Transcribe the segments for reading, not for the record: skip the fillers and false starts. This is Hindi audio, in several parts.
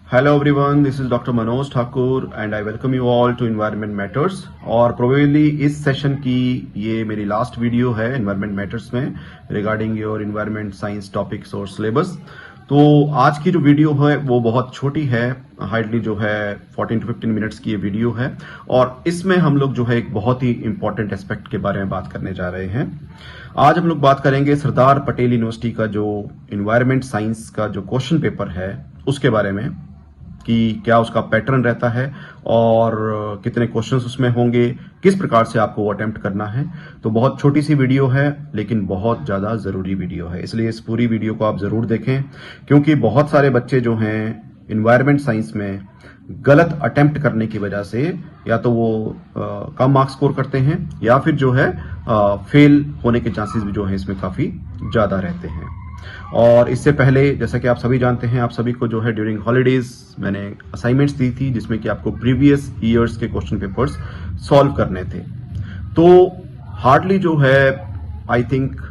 Hello everyone, this is doctor Manoj Thakur and I welcome you all to environment matters. और प्रोबेबली इस सेशन की ये मेरी लास्ट वीडियो है एनवायरनमेंट मैटर्स में regarding your environment science topics और सिलेबस। तो आज की जो वीडियो है वो बहुत छोटी है, हार्डली जो है 14 to 15 मिनट्स की ये वीडियो है। और इसमें हम लोग जो है एक बहुत ही इंपॉर्टेंट एस्पेक्ट के बारे में बात करने जा रहे हैं। आज हम लोग बात करेंगे सरदार पटेल यूनिवर्सिटी का जो एनवायरनमेंट साइंस का जो क्वेश्चन पेपर है उसके बारे में, कि क्या उसका पैटर्न रहता है और कितने क्वेश्चंस उसमें होंगे, किस प्रकार से आपको वो अटेम्प्ट करना है। तो बहुत छोटी सी वीडियो है लेकिन बहुत ज़्यादा ज़रूरी वीडियो है, इसलिए इस पूरी वीडियो को आप ज़रूर देखें, क्योंकि बहुत सारे बच्चे जो हैं इन्वायरमेंट साइंस में गलत अटेम्प्ट करने की वजह से या तो वो कम मार्क्स स्कोर करते हैं या फिर जो है फेल होने के चांसेस भी जो है इसमें काफ़ी ज़्यादा रहते हैं। और इससे पहले जैसा कि आप सभी जानते हैं, आप सभी को जो है ड्यूरिंग हॉलीडेज मैंने असाइनमेंट्स दी थी जिसमें कि आपको प्रीवियस ईयर्स के क्वेश्चन पेपर्स सॉल्व करने थे। तो हार्डली जो है आई थिंक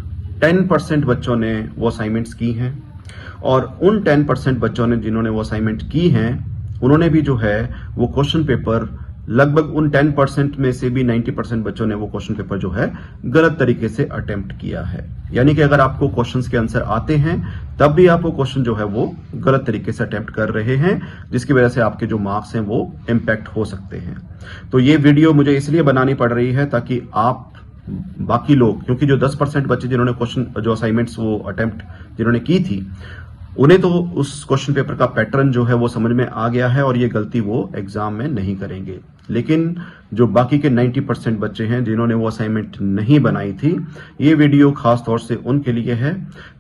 10% बच्चों ने वो असाइनमेंट्स की हैं, और उन 10% बच्चों ने जिन्होंने वो असाइनमेंट की हैं उन्होंने भी जो है वो क्वेश्चन पेपर लगभग उन 10% में से भी 90% बच्चों ने वो क्वेश्चन पेपर जो है गलत तरीके से अटेम्प्ट किया है। यानी कि अगर आपको क्वेश्चंस के आंसर आते हैं तब भी आप वो क्वेश्चन जो है वो गलत तरीके से अटेम्प्ट कर रहे हैं, जिसकी वजह से आपके जो मार्क्स हैं वो इम्पैक्ट हो सकते हैं। तो ये वीडियो मुझे इसलिए बनानी पड़ रही है ताकि आप बाकी लोग, क्योंकि जो 10% बच्चे जिन्होंने क्वेश्चन जो असाइनमेंट्स वो अटेम्प्ट जिन्होंने की थी, उन्हें तो उस क्वेश्चन पेपर का पैटर्न जो है वो समझ में आ गया है और ये गलती वो एग्जाम में नहीं करेंगे। लेकिन जो बाकी के 90% बच्चे हैं जिन्होंने वो असाइनमेंट नहीं बनाई थी, ये वीडियो खास तौर से उनके लिए है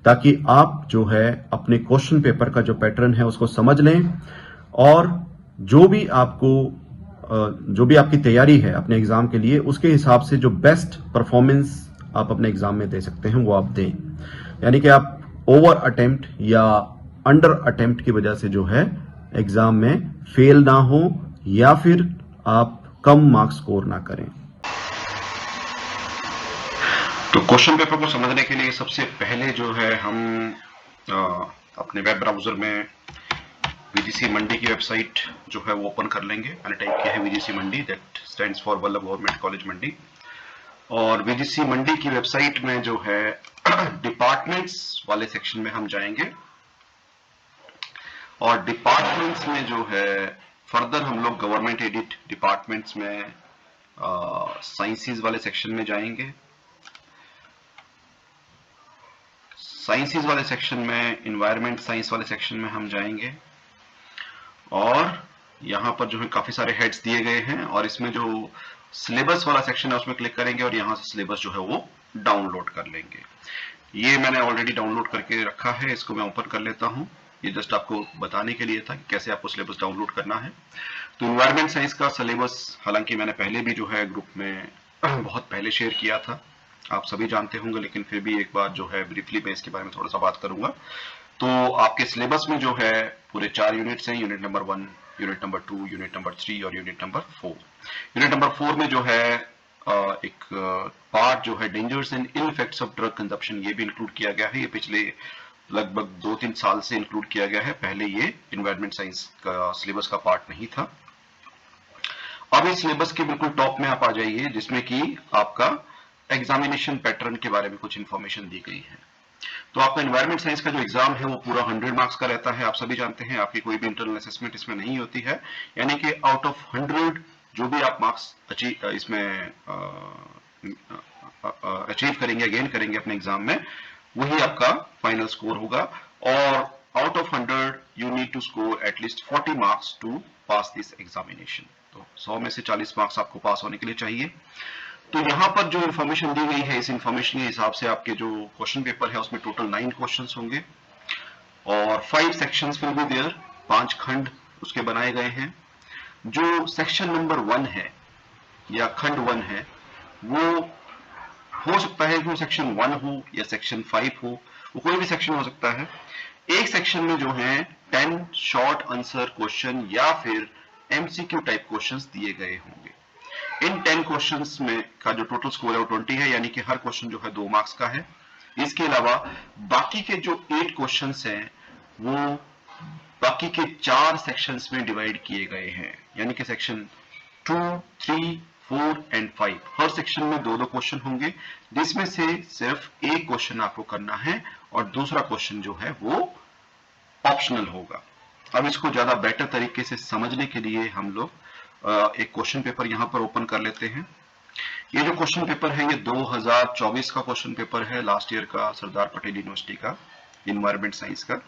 ताकि आप जो है अपने क्वेश्चन पेपर का जो पैटर्न है उसको समझ लें, और जो भी आपको जो भी आपकी तैयारी है अपने एग्जाम के लिए उसके हिसाब से जो बेस्ट परफॉर्मेंस आप अपने एग्जाम में दे सकते हैं वो आप दें। यानी कि आप ओवर अटेम्प्ट या अंडर अटेम्प्ट की वजह से जो है एग्जाम में फेल ना हो या फिर आप कम मार्क्स स्कोर ना करें। तो क्वेश्चन पेपर को समझने के लिए सबसे पहले जो है हम अपने वेब ब्राउजर में वीजीसी मंडी की वेबसाइट जो है वो ओपन कर लेंगे। मैंने टाइप किया है VGC Mandi, that stands for Vallabh government college Mandi. और वीजीसी मंडी की वेबसाइट में जो है डिपार्टमेंट्स वाले सेक्शन में हम जाएंगे, और डिपार्टमेंट्स में जो है फर्दर हम लोग गवर्नमेंट एडिट डिपार्टमेंट्स में साइंसेस वाले सेक्शन में जाएंगे। साइंसेस वाले सेक्शन में एनवायरनमेंट साइंस वाले सेक्शन में हम जाएंगे, और यहाँ पर जो है काफी सारे हेड्स दिए गए हैं, और इसमें जो सिलेबस वाला सेक्शन है उसमें क्लिक करेंगे और यहाँ से सिलेबस जो है वो डाउनलोड कर लेंगे। ये मैंने ऑलरेडी डाउनलोड करके रखा है, इसको मैं ओपन कर लेता हूँ। ये जस्ट आपको बताने के लिए था कि कैसे आपको सिलेबस डाउनलोड करना है। तो एनवायरनमेंट साइंस का सिलेबस हालांकि मैंने पहले भी जो है ग्रुप में बहुत पहले शेयर किया था, आप सभी जानते होंगे, लेकिन फिर भी एक बार जो है ब्रीफली मैं इसके बारे में थोड़ा सा बात करूंगा। तो आपके सिलेबस में जो है पूरे 4 यूनिट्स हैं, unit number 1, unit number 2, unit number 3 और यूनिट नंबर 4। यूनिट नंबर 4 में जो है एक पार्ट जो है dangers and ill effects of drug consumption, ये भी इंक्लूड किया गया है। ये पिछले लगभग 2-3 साल से इंक्लूड किया गया है, पहले ये एनवायरनमेंट साइंस का सिलेबस का पार्ट नहीं था। अब इस सिलेबस के बिल्कुल टॉप में आप आ जाइए जिसमें कि आपका एग्जामिनेशन पैटर्न के बारे में कुछ इंफॉर्मेशन दी गई है। तो आपका एनवायरनमेंट साइंस का जो एग्जाम है वो पूरा 100 मार्क्स का रहता है। आप सभी जानते हैं आपकी कोई भी इंटरनल असेसमेंट इसमें नहीं होती है, यानी कि आउट ऑफ 100 जो भी आप मार्क्स इसमें अचीव करेंगे, गेन करेंगे अपने एग्जाम में, वही आपका फाइनल स्कोर होगा। और out of 100 you need to score at least 40 marks to pass this examination. तो 100 में से 40 मार्क्स आपको पास होने के लिए चाहिए। तो यहाँ पर जो इन्फॉर्मेशन दी गई है, इस इन्फॉर्मेशन के हिसाब से आपके जो क्वेश्चन पेपर है उसमें टोटल 9 क्वेश्चंस होंगे और 5 सेक्शंस विल बी देयर, 5 खंड उसके बनाए गए हैं। जो सेक्शन नंबर 1 है या खंड 1 है, वो हो सकता है कि वो सेक्शन 1 हो या सेक्शन 5 हो, वो कोई भी सेक्शन हो सकता है। एक सेक्शन में जो है 10 शॉर्ट आंसर क्वेश्चन या फिर एमसीक्यू टाइप क्वेश्चंस दिए गए होंगे। इन 10 क्वेश्चंस में का जो टोटल स्कोर है वो 20 है, यानी कि हर क्वेश्चन जो है 2 मार्क्स का है। इसके अलावा बाकी के जो 8 क्वेश्चंस हैं वो बाकी के 4 सेक्शंस में डिवाइड किए गए हैं, यानी कि सेक्शन 2, 3, 4 एंड 5, हर सेक्शन में 2-2 क्वेश्चन होंगे, जिसमें से सिर्फ एक क्वेश्चन आपको करना है और दूसरा क्वेश्चन जो है वो ऑप्शनल होगा। अब इसको ज्यादा बेटर तरीके से समझने के लिए हम लोग एक क्वेश्चन पेपर यहां पर ओपन कर लेते हैं। ये जो क्वेश्चन पेपर है ये 2024 का क्वेश्चन पेपर है, लास्ट ईयर का, सरदार पटेल यूनिवर्सिटी का, इन्वायरमेंट साइंस का।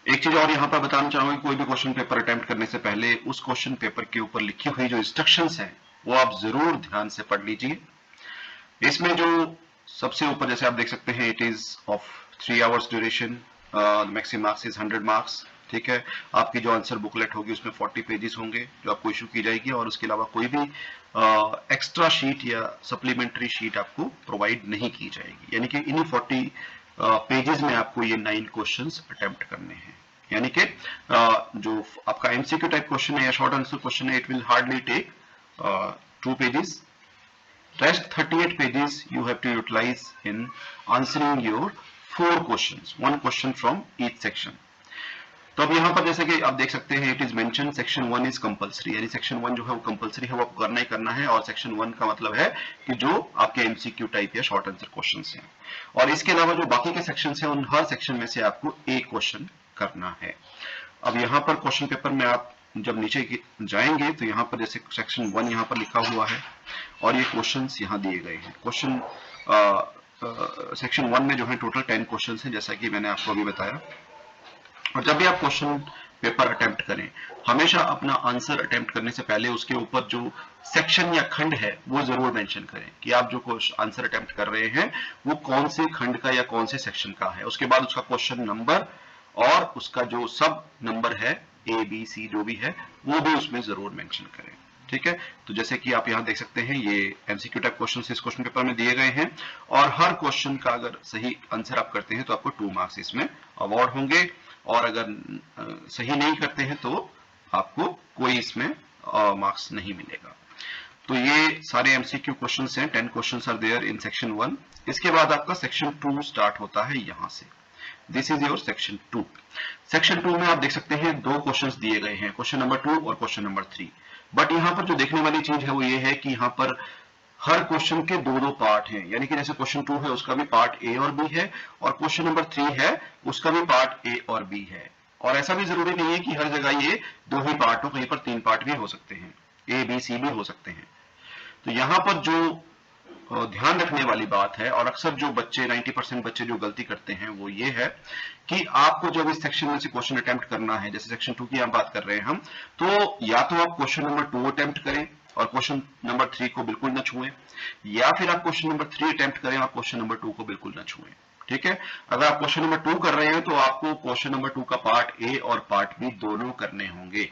एक चीज और यहां पर बताना चाहूंगा, कोई भी क्वेश्चन पेपर अटेम्प्ट करने से पहले उस क्वेश्चन पेपर के ऊपर लिखी हुई जो इंस्ट्रक्शंस हैं वो आप जरूर ध्यान से पढ़ लीजिए। इसमें जो सबसे ऊपर जैसे आप देख सकते हैं, it is of 3 hours duration, maximum marks is 100 marks. ठीक है, आपकी जो आंसर बुकलेट होगी उसमें 40 पेजेस होंगे जो आपको इशू की जाएगी, और उसके अलावा कोई भी एक्स्ट्रा शीट या सप्लीमेंट्री शीट आपको प्रोवाइड नहीं की जाएगी। यानी कि इन्हीं 40 पेजेस में आपको ये 9 क्वेश्चंस अटेम्प्ट करने हैं। यानी कि जो आपका एमसीक्यू टाइप क्वेश्चन है या शॉर्ट आंसर क्वेश्चन है, it will hardly take 2 pages. Rest 38 pages you have to utilize in answering your 4 questions, one question from each section. तो अब यहाँ पर जैसे कि आप देख सकते हैं, it is mention section 1 is compulsory, यानी सेक्शन 1 जो है वो कंपलसरी है, वो आपको करना ही करना है। और सेक्शन 1 का मतलब है कि जो आपके एमसीक्यू टाइप या शॉर्ट आंसर क्वेश्चंस हैं, और इसके अलावा जो बाकी के सेक्शंस हैं उन हर सेक्शन में से आपको एक क्वेश्चन करना है। अब यहाँ पर क्वेश्चन पेपर में आप जब नीचे जाएंगे तो यहाँ पर जैसे सेक्शन 1 यहाँ पर लिखा हुआ है और ये क्वेश्चंस यहाँ दिए गए हैं। क्वेश्चन सेक्शन 1 में जो है टोटल 10 क्वेश्चंस हैं, जैसा कि मैंने आपको अभी बताया। और जब भी आप क्वेश्चन पेपर अटेम्प्ट करें, हमेशा अपना आंसर अटेम्प्ट करने से पहले उसके ऊपर जो सेक्शन या खंड है वो जरूर मेंशन करें कि आप जो आंसर अटेम्प्ट कर रहे हैं वो कौन से खंड का या कौन से सेक्शन का है। उसके बाद उसका क्वेश्चन नंबर और उसका जो सब नंबर है, ए बी सी जो भी है, वो भी उसमें जरूर मेंशन करें। ठीक है, तो जैसे कि आप यहाँ देख सकते हैं, ये एमसीक्यू टाइप क्वेश्चन इस क्वेश्चन पेपर में दिए गए हैं, और हर क्वेश्चन का अगर सही आंसर आप करते हैं तो आपको 2 मार्क्स इसमें अवार्ड होंगे, और अगर सही नहीं करते हैं तो आपको कोई इसमें मार्क्स नहीं मिलेगा। तो ये सारे एमसीक्यू क्वेश्चंस हैं, 10 questions are there in section 1। इसके बाद आपका सेक्शन 2 स्टार्ट होता है यहां से। This is your section 2। Section 2 में आप देख सकते हैं 2 क्वेश्चंस दिए गए हैं, क्वेश्चन नंबर 2 और क्वेश्चन नंबर 3। बट यहाँ पर जो देखने वाली चीज है वो ये है कि यहाँ पर हर क्वेश्चन के 2-2 पार्ट हैं, यानी कि जैसे क्वेश्चन 2 है उसका भी पार्ट ए और बी है, और क्वेश्चन नंबर 3 है उसका भी पार्ट ए और बी है। और ऐसा भी जरूरी नहीं है कि हर जगह ये 2 ही पार्ट हो, कहीं पर 3 पार्ट भी हो सकते हैं, ए बी सी भी हो सकते हैं। तो यहाँ पर जो ध्यान रखने वाली बात है, और अक्सर जो बच्चे 90% बच्चे जो गलती करते हैं वो ये है कि आपको जब इस सेक्शन में से क्वेश्चन अटेम्प्ट करना है, जैसे सेक्शन 2 की हम बात कर रहे हैं हम, तो या तो आप क्वेश्चन नंबर 2 अटेम्प्ट करें और क्वेश्चन नंबर 3 को बिल्कुल न छुएं, या फिर आप क्वेश्चन नंबर 3 अटेम्प्ट करें और क्वेश्चन नंबर 2 को बिल्कुल न छुएं। ठीक है, अगर आप क्वेश्चन नंबर 2 कर रहे हैं तो आपको क्वेश्चन नंबर 2 का पार्ट ए और पार्ट बी दोनों करने होंगे,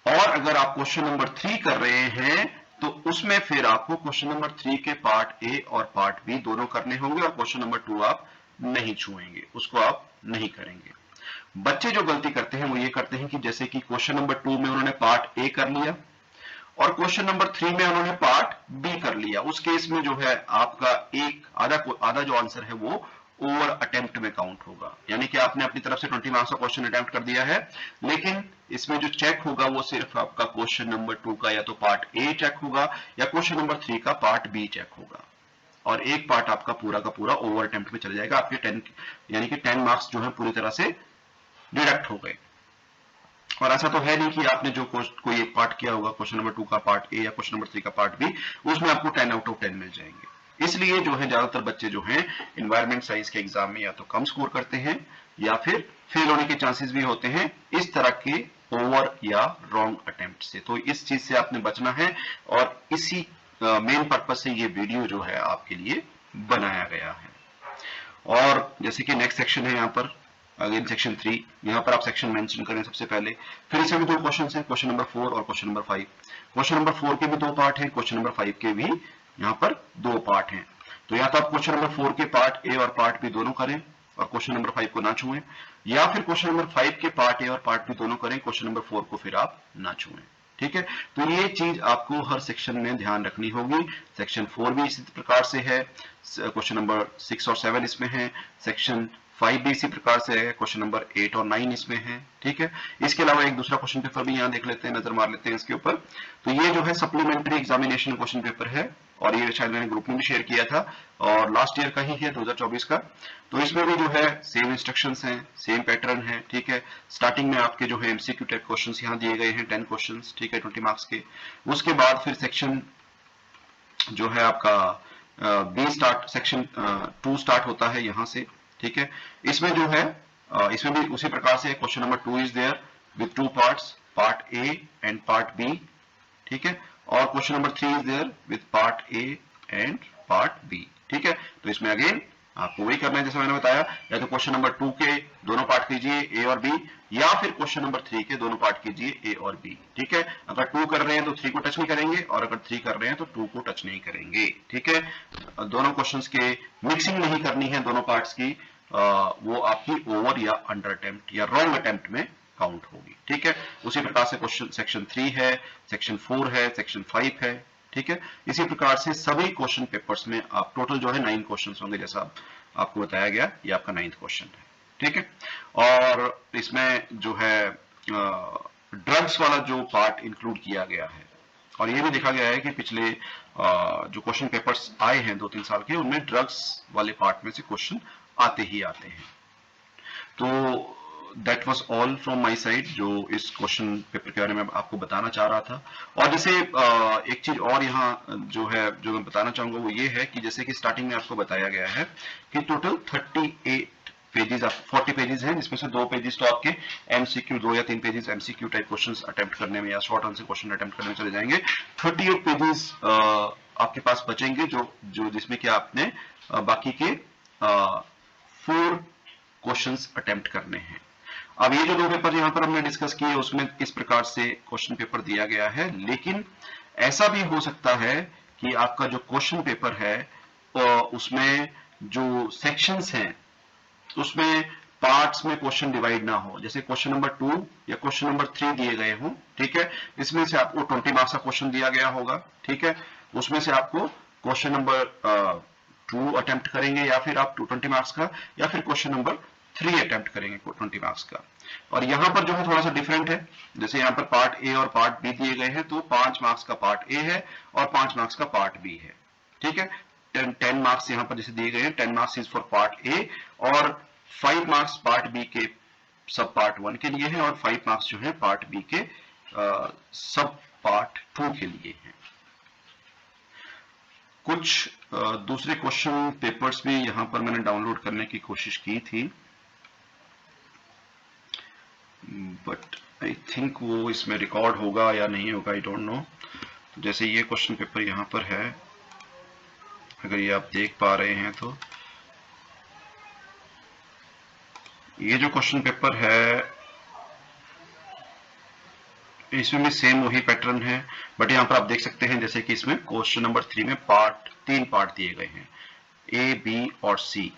और अगर आप क्वेश्चन नंबर 3 कर रहे हैं तो उसमें फिर आपको क्वेश्चन नंबर 3 के पार्ट ए और पार्ट बी दोनों करने होंगे, और क्वेश्चन नंबर 2 आप नहीं छुएंगे, उसको आप नहीं करेंगे। बच्चे जो गलती करते हैं वो ये करते हैं कि जैसे कि क्वेश्चन नंबर 2 में उन्होंने पार्ट ए कर लिया और क्वेश्चन नंबर 3 में उन्होंने पार्ट बी कर लिया, उस केस में जो है आपका एक आधा जो आंसर है वो ओवर अटेम्प्ट में काउंट होगा। यानी कि आपने अपनी तरफ से 20 मार्क्स का क्वेश्चन अटेम्प्ट कर दिया है, लेकिन इसमें जो चेक होगा वो सिर्फ आपका क्वेश्चन नंबर 2 का या तो पार्ट ए चेक होगा या क्वेश्चन नंबर 3 का पार्ट बी चेक होगा, और एक पार्ट आपका पूरा का पूरा ओवर अटेम्प्ट में चला जाएगा। आपके 10 यानी कि 10 मार्क्स जो है पूरी तरह से डिडक्ट हो गए। और ऐसा तो है नहीं कि आपने जो कोई एक पार्ट किया होगा, क्वेश्चन नंबर 2 का पार्ट ए या क्वेश्चन नंबर 3 का पार्ट बी, उसमें आपको 10 आउट ऑफ 10 मिल जाएंगे। इसलिए जो है ज्यादातर बच्चे जो हैं एनवायरमेंट साइंस के एग्जाम में या तो कम स्कोर करते हैं या फिर फेल होने के चांसेस भी होते हैं इस तरह के ओवर या रॉन्ग अटेम्प्ट से। तो इस चीज से आपने बचना है, और इसी मेन पर्पज से ये वीडियो जो है आपके लिए बनाया गया है। और जैसे कि नेक्स्ट सेक्शन है यहाँ पर, अगेन सेक्शन 3, यहाँ पर आप सेक्शन मेंशन करें सबसे पहले। फिर इसमें भी 2 क्वेश्चन हैं, क्वेश्चन नंबर 4 और क्वेश्चन नंबर 5। क्वेश्चन नंबर 4 के भी 2 पार्ट हैं, क्वेश्चन नंबर 5 के भी यहाँ पर 2 पार्ट हैं। तो या तो आप क्वेश्चन नंबर 4 के पार्ट ए और पार्ट बी दोनों करें और क्वेश्चन नंबर 5 को ना छुएं, या फिर क्वेश्चन नंबर 5 के पार्ट ए और पार्ट बी दोनों करें, क्वेश्चन नंबर 4 को फिर आप ना छुएं। ठीक है, तो ये चीज आपको हर सेक्शन में ध्यान रखनी होगी। सेक्शन 4 भी इसी प्रकार से है, क्वेश्चन नंबर 6 और 7 इसमें है, सेक्शन 5 भी इसी प्रकार से है, क्वेश्चन नंबर 8 और 9 इसमें है। ठीक है, इसके अलावा एक दूसरा क्वेश्चन पेपर भी यहाँ देख लेते हैं, नजर मार लेते हैं इसके ऊपर। तो ये जो है सप्लीमेंट्री एग्जामिनेशन क्वेश्चन पेपर है, और ये शायद मैंने ग्रुप में भी शेयर किया था, और लास्ट ईयर का ही है, 2024 का। तो इसमें भी जो है सेम इंस्ट्रक्शंस हैं, सेम पैटर्न है। ठीक है, स्टार्टिंग में आपके जो है एमसीक्यू टाइप क्वेश्चंस यहाँ दिए गए हैं, 10 क्वेश्चंस। ठीक है, 20 मार्क्स के। उसके बाद फिर सेक्शन जो है आपका बी स्टार्ट, सेक्शन 2 स्टार्ट होता है यहाँ से। ठीक है, इसमें जो है इसमें भी उसी प्रकार से question number 2 is there with 2 parts, part A and part B. ठीक है, और question number 3 is there with part A and part B. ठीक है, तो इसमें अगेन आपको वही करना है जैसे मैंने बताया, या तो क्वेश्चन नंबर 2 के दोनों पार्ट कीजिए ए और बी, या फिर क्वेश्चन नंबर 3 के दोनों पार्ट कीजिए ए और बी। ठीक है, अगर 2 कर रहे हैं तो 3 को टच नहीं करेंगे, और अगर 3 कर रहे हैं तो 2 को टच नहीं करेंगे। ठीक है, दोनों क्वेश्चंस के मिक्सिंग नहीं करनी है दोनों पार्ट्स की, वो आपकी ओवर या अंडर अटेम्प्ट या रॉन्ग अटेम्प्ट में काउंट होगी। ठीक है, उसी प्रकार से क्वेश्चन सेक्शन 3 है, सेक्शन 4 है, सेक्शन 5 है। ठीक है, इसी प्रकार से सभी क्वेश्चन पेपर्स में आप टोटल जो है 9 क्वेश्चंस होंगे, जैसा आपको बताया गया, ये आपका 9th क्वेश्चन है। ठीक है, और इसमें जो है ड्रग्स वाला जो पार्ट इंक्लूड किया गया है, और ये भी देखा गया है कि पिछले जो क्वेश्चन पेपर्स आए हैं 2-3 साल के, उनमें ड्रग्स वाले पार्ट में से क्वेश्चन आते ही आते हैं। तो that was all from my side, जो इस क्वेश्चन पेपर के बारे में आपको बताना चाह रहा था। और जैसे एक चीज और यहाँ जो है, जो मैं बताना चाहूंगा वो ये है कि जैसे कि स्टार्टिंग में आपको बताया गया है कि टोटल 38 पेजेस, 40 पेजेस हैं, जिसमें से 2 पेजेस तो आपके एमसीक्यू, 2 या 3 pages MCQ type questions attempt करने में या शॉर्ट आंसर क्वेश्चन अटेम्प्ट करने में चले जाएंगे। 38 पेजेस आपके पास बचेंगे, जो जिसमें कि आपने बाकी के 4 क्वेश्चंस अटेम्प्ट करने हैं। अब ये जो 2 पेपर यहाँ पर हमने डिस्कस किए, उसमें इस प्रकार से क्वेश्चन पेपर दिया गया है, लेकिन ऐसा भी हो सकता है कि आपका जो क्वेश्चन पेपर है उसमें जो सेक्शंस हैं उसमें पार्ट्स में क्वेश्चन डिवाइड ना हो, जैसे क्वेश्चन नंबर 2 या क्वेश्चन नंबर 3 दिए गए हों। ठीक है, इसमें से आपको 20 मार्क्स का क्वेश्चन दिया गया होगा। ठीक है, उसमें से आपको क्वेश्चन नंबर 2 अटेम्प्ट करेंगे, या फिर आप 20 मार्क्स का, या फिर क्वेश्चन नंबर 3 अटेम्प्ट करेंगे 20 मार्क्स का। और यहां पर जो है थोड़ा सा डिफरेंट है, जैसे यहां पर पार्ट ए और पार्ट बी दिए गए हैं, तो 5 मार्क्स का पार्ट ए है और 5 मार्क्स का पार्ट बी है। ठीक है, 10 मार्क्स यहां पर जैसे दिए गए हैं, 10 marks is for part A, और 5 मार्क्स पार्ट बी के सब पार्ट 1 के लिए हैं, और 5 मार्क्स जो है पार्ट बी के सब पार्ट 2 के लिए हैं। कुछ दूसरे क्वेश्चन पेपर्स भी यहां पर मैंने डाउनलोड करने की कोशिश की थी, बट आई थिंक वो इसमें रिकॉर्ड होगा या नहीं होगा, आई डोंट नो। तो जैसे ये क्वेश्चन पेपर यहां पर है, अगर ये आप देख पा रहे हैं तो ये जो क्वेश्चन पेपर है इसमें भी सेम वही पैटर्न है, बट यहाँ पर आप देख सकते हैं जैसे कि इसमें क्वेश्चन नंबर 3 में 3 पार्ट दिए गए हैं, ए, बी और सी।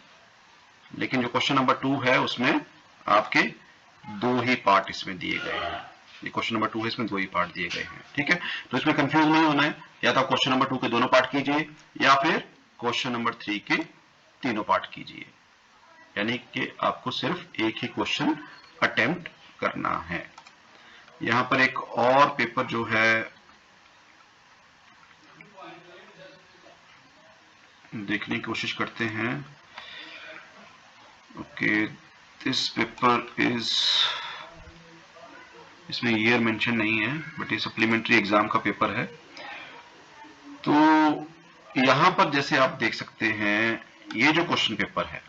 लेकिन जो क्वेश्चन नंबर 2 है उसमें आपके 2 ही पार्ट इसमें दिए गए हैं। ये क्वेश्चन नंबर 2 है, इसमें 2 ही पार्ट दिए गए हैं। ठीक है, तो इसमें कंफ्यूज नहीं होना है, या तो क्वेश्चन नंबर 2 के दोनों पार्ट कीजिए, या फिर क्वेश्चन नंबर 3 के तीनों पार्ट कीजिए, यानी कि आपको सिर्फ एक ही क्वेश्चन अटेम्प्ट करना है। यहां पर एक और पेपर जो है देखने की कोशिश करते हैं। ओके, दिस पेपर इज, इसमें ईयर मेंशन नहीं है, बट ये सप्लीमेंट्री एग्जाम का पेपर है। तो यहां पर जैसे आप देख सकते हैं, ये जो क्वेश्चन पेपर है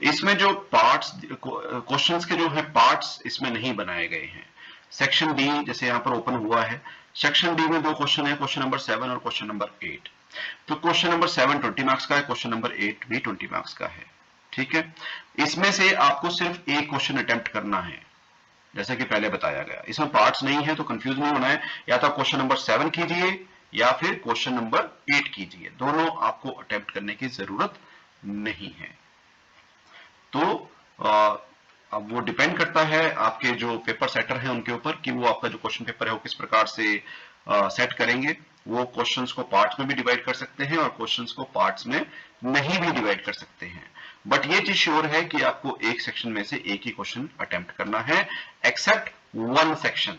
इसमें जो पार्ट्स, क्वेश्चंस के जो है पार्ट्स इसमें नहीं बनाए गए हैं। सेक्शन डी जैसे यहां पर ओपन हुआ है, सेक्शन डी में 2 क्वेश्चन है, क्वेश्चन नंबर 7 और क्वेश्चन नंबर 8। तो क्वेश्चन नंबर 7 20 मार्क्स का है, क्वेश्चन नंबर 8 भी 20 मार्क्स का है। ठीक है, इसमें से आपको सिर्फ एक क्वेश्चन अटेम्प्ट करना है, जैसा कि पहले बताया गया। इसमें पार्ट्स नहीं है तो कंफ्यूज नहीं होना है, या तो क्वेश्चन नंबर 7 कीजिए या फिर क्वेश्चन नंबर 8 कीजिए, दोनों आपको अटेम्प्ट करने की जरूरत नहीं है। तो अब वो डिपेंड करता है आपके जो पेपर सेटर हैं उनके ऊपर, कि वो आपका जो क्वेश्चन पेपर है वो किस प्रकार से सेट करेंगे। वो क्वेश्चंस को पार्ट्स में भी डिवाइड कर सकते हैं और क्वेश्चंस को पार्ट्स में नहीं भी डिवाइड कर सकते हैं। बट ये चीज श्योर है कि आपको एक सेक्शन में से एक ही क्वेश्चन अटेम्प्ट करना है, एक्सेप्ट वन सेक्शन।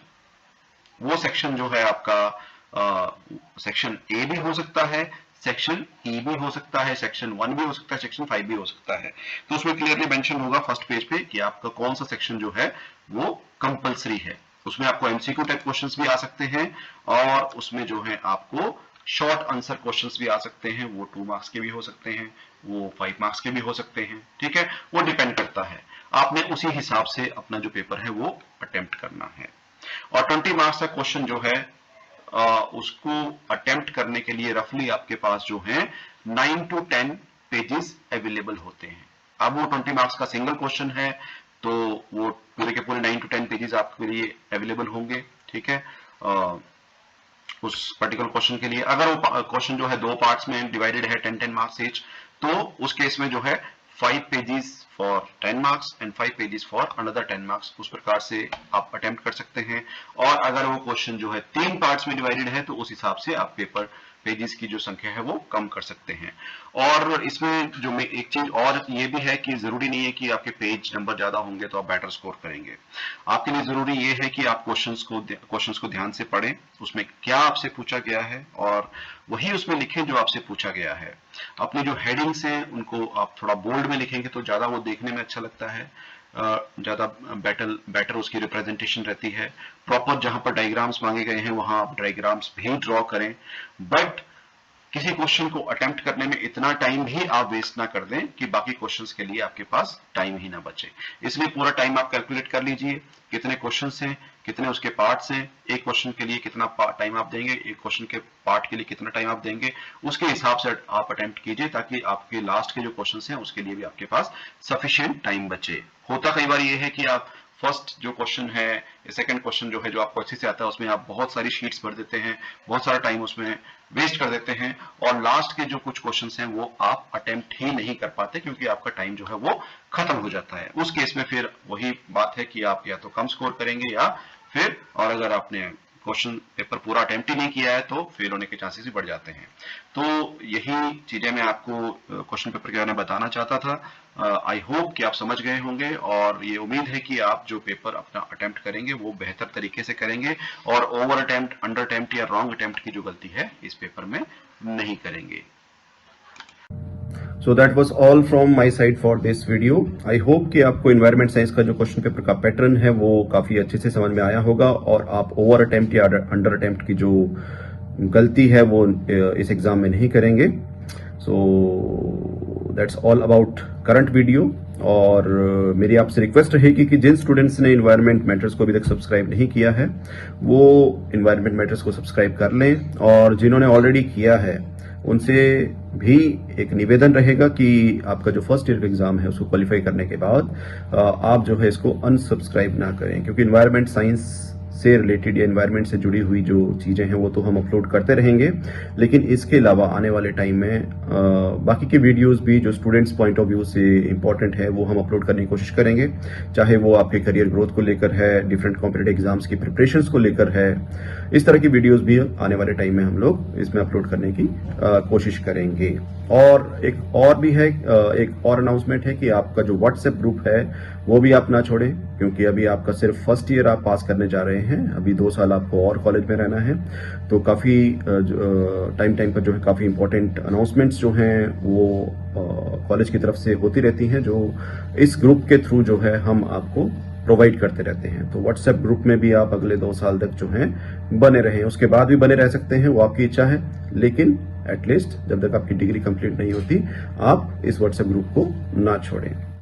वो सेक्शन जो है आपका सेक्शन ए भी हो सकता है, सेक्शन ई भी हो सकता है, सेक्शन 1 भी हो सकता है, सेक्शन 5 भी हो सकता है। तो उसमें क्लियरली मेंशन होगा फर्स्ट पेज पे कि आपका कौन सा सेक्शन जो है वो कंपलसरी है। उसमें आपको एमसीक्यू टाइप क्वेश्चंस भी आ सकते हैं और उसमें जो है आपको शॉर्ट आंसर क्वेश्चंस भी आ सकते हैं। वो 2 मार्क्स के भी हो सकते हैं, वो 5 मार्क्स के भी हो सकते हैं। ठीक है, वो डिपेंड करता है, आपने उसी हिसाब से अपना जो पेपर है वो अटेम्प्ट करना है। और 20 मार्क्स का क्वेश्चन जो है उसको अटेम्प्ट करने के लिए रफली आपके पास जो है 9 to 10 पेजेस अवेलेबल होते हैं। अब वो 20 मार्क्स का सिंगल क्वेश्चन है तो वो पूरे के पूरे 9 to 10 पेजेस आपके लिए अवेलेबल होंगे। ठीक है, उस पर्टिकुलर क्वेश्चन के लिए अगर वो क्वेश्चन जो है 2 पार्ट्स में डिवाइडेड है 10-10 मार्क्स ईच, तो उस केस में जो है 5 pages for 10 marks and 5 pages for another 10 marks, उस प्रकार से आप अटेम्प्ट कर सकते हैं। और अगर वो क्वेश्चन जो है 3 पार्ट्स में डिवाइडेड है तो उस हिसाब से आप पेपर पेजेस की जो संख्या है वो कम कर सकते हैं। और इसमें जो मैं एक चीज और ये भी है कि जरूरी नहीं है कि आपके पेज नंबर ज्यादा होंगे तो आप बेटर स्कोर करेंगे। आपके लिए जरूरी ये है कि आप क्वेश्चंस को ध्यान से पढ़ें, उसमें क्या आपसे पूछा गया है और वही उसमें लिखें जो आपसे पूछा गया है। अपने जो हेडिंग्स हैं उनको आप थोड़ा बोल्ड में लिखेंगे तो ज्यादा वो देखने में अच्छा लगता है, ज्यादा बेटर उसकी रिप्रेजेंटेशन रहती है। प्रॉपर जहां पर डायग्राम्स मांगे गए हैं वहां आप डायग्राम्स भी ड्रॉ करें, बट किसी क्वेश्चन को अटेम्प्ट करने में इतना टाइम भी आप वेस्ट ना कर दें कि बाकी क्वेश्चंस के लिए आपके पास टाइम ही ना बचे। इसलिए पूरा टाइम आप कैलकुलेट कर लीजिए, कितने क्वेश्चंस हैं, कितने उसके पार्ट्स हैं, एक क्वेश्चन के लिए कितना टाइम आप देंगे, एक क्वेश्चन के पार्ट के लिए कितना टाइम आप देंगे, उसके हिसाब से आप अटेम्प्ट कीजिए ताकि आपके लास्ट के जो क्वेश्चंस हैं उसके लिए भी आपके पास सफिशिएंट टाइम बचे। होता कई बार ये है कि आप फर्स्ट जो क्वेश्चन है, सेकंड क्वेश्चन जो है जो आपको अच्छे से आता है उसमें आप बहुत सारी शीट्स भर देते हैं, बहुत सारा टाइम उसमें वेस्ट कर देते हैं और लास्ट के जो कुछ क्वेश्चंस हैं वो आप अटेम्प्ट ही नहीं कर पाते क्योंकि आपका टाइम जो है वो खत्म हो जाता है। उस केस में फिर वही बात है कि आप या तो कम स्कोर करेंगे या फिर, और अगर आपने क्वेश्चन पेपर पूरा अटेम्प्ट ही नहीं किया है तो फेल होने के चांसेस भी बढ़ जाते हैं। तो यही चीजें मैं आपको क्वेश्चन पेपर के बारे में बताना चाहता था। आई होप कि आप समझ गए होंगे और ये उम्मीद है कि आप जो पेपर अपना अटेम्प्ट करेंगे वो बेहतर तरीके से करेंगे और ओवर अटेम्प्ट, अंडर अटेम्प्ट या रॉन्ग अटेम्प्ट की जो गलती है इस पेपर में नहीं करेंगे। So that was all from my side for this video. I hope कि आपको environment science का जो क्वेश्चन पेपर का पैटर्न है वो काफी अच्छे से समझ में आया होगा और आप ओवर अटेम्प्ट या अंडर अटेम्प्ट की जो गलती है वो इस एग्जाम में नहीं करेंगे। So that's all about current video। और मेरी आपसे रिक्वेस्ट रहेगी कि जिन स्टूडेंट्स ने इन्वायरमेंट मैटर्स को अभी तक सब्सक्राइब नहीं किया है वो इन्वायरमेंट मैटर्स को सब्सक्राइब कर लें, और जिन्होंने ऑलरेडी किया है उनसे भी एक निवेदन रहेगा कि आपका जो फर्स्ट ईयर का एग्जाम है उसको क्वालिफाई करने के बाद आप जो है इसको अनसब्सक्राइब ना करें, क्योंकि इन्वायरमेंट साइंस से रिलेटेड या इन्वायरमेंट से जुड़ी हुई जो चीजें हैं वो तो हम अपलोड करते रहेंगे, लेकिन इसके अलावा आने वाले टाइम में बाकी के वीडियोस भी जो स्टूडेंट्स पॉइंट ऑफ व्यू से इंपॉर्टेंट है वो हम अपलोड करने की कोशिश करेंगे, चाहे वो आपके करियर ग्रोथ को लेकर है, डिफरेंट कॉम्पिटिटिव एग्जाम्स की प्रिपरेशंस को लेकर है। इस तरह की वीडियोस भी आने वाले टाइम में हम लोग इसमें अपलोड करने की कोशिश करेंगे। और एक और भी है, एक और अनाउंसमेंट है कि आपका जो व्हाट्सएप ग्रुप है वो भी आप ना छोड़ें, क्योंकि अभी आपका सिर्फ फर्स्ट ईयर आप पास करने जा रहे हैं, अभी 2 साल आपको और कॉलेज में रहना है, तो काफी टाइम पर जो है काफी इंपॉर्टेंट अनाउंसमेंट्स जो हैं वो कॉलेज की तरफ से होती रहती हैं, जो इस ग्रुप के थ्रू जो है हम आपको प्रोवाइड करते रहते हैं। तो व्हाट्सएप ग्रुप में भी आप अगले 2 साल तक जो है बने रहें, उसके बाद भी बने रह सकते हैं, वो आपकी इच्छा है, लेकिन एटलीस्ट जब तक आपकी डिग्री कंप्लीट नहीं होती आप इस व्हाट्सएप ग्रुप को ना छोड़ें।